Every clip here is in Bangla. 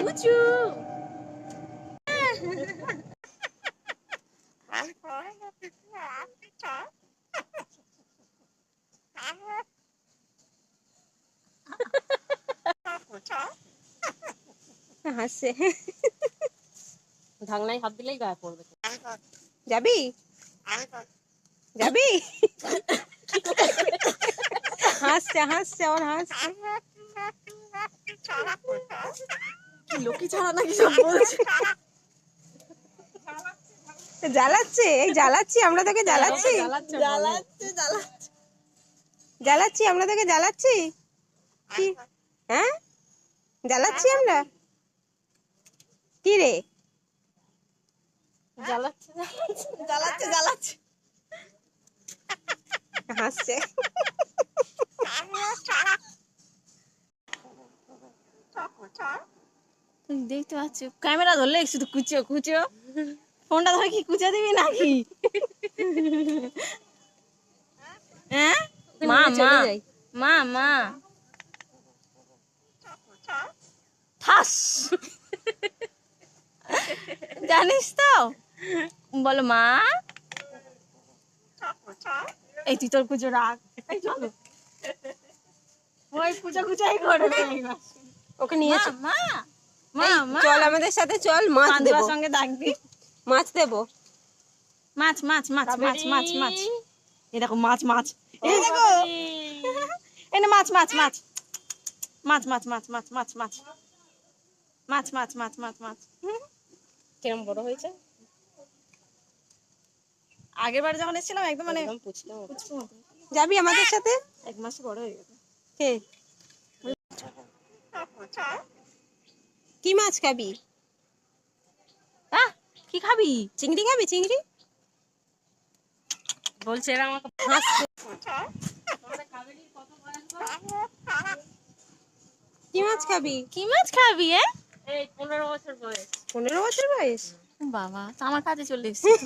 কুচু হাসছে। ঢাকনায় হাত দিলেই গায়ে পড়বে। যাবি যাবি? হাসছে হাসছে ওর হাসছে। লক্ষ্মী ছাড়া নাকি সব বলছে। জ্বালাচ্ছে, এই জ্বালাচ্ছি আমরা তোকে, জ্বালাচ্ছি জ্বালাচ্ছি আমরা তোকে, জ্বালাচ্ছি কি? হ্যাঁ জ্বালাচ্ছি আমরা কি রে? জ্বালাচ্ছে জ্বালাচ্ছে জ্বালাচ্ছে হাসছে। দেখতে পাচ্ছ ক্যামেরা ধরলে শুধু কুচো কুচো, ফোনটা ধরে কি কুচা দিবি নাকি? হ্যাঁ মা মা মা মা ঠাস জানিস তো, বলো মা। এই তুই তোর কুচো রাখ, ওই কুচা কুচাই করবে। ওকে নিয়ে মা মা মা চল আমাদের সাথে চল, মাছ দেবো সঙ্গে ডাকবি, মাছ দেবো, মাছ মাছ মাছ মাছ মাছ মাছ। এই দেখো মাছ মাছ, এই দেখো এই না মাছ মাছ মাছ মাছ মাছ মাছ মাছ মাছ মাছ মাছ মাছ মাছ মাছ মাছ। কিরম বড় হয়েছে, আগের বার যখন এসেছিলাম একদম মানে যাবি আমাদের সাথে? 1 মাস বড় হয়ে গেছে। কে কি মাছ খাবি? কি খাবি? চিংড়ি খাবি? চিংড়ি বলছে এরা আমাকে হাসছে। কি মাছ খাবি? কি মাছ খাবি? এই 15 বছর বয়স। 15 বছর বয়স? বাবা তো আমার কাছে চলে এসেছিস।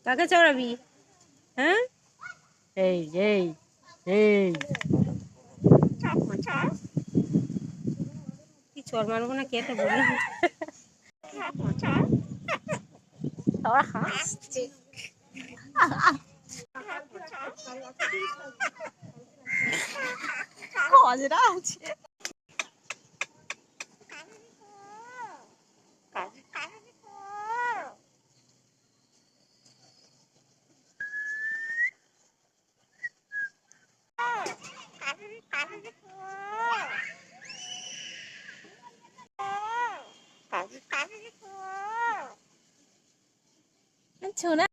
কাকে চড়াবি? হ্যাঁ এই এই এই কি চড় মারবো না কে তো বলি। সবাই হাসছে। কজরা আছে শোনা।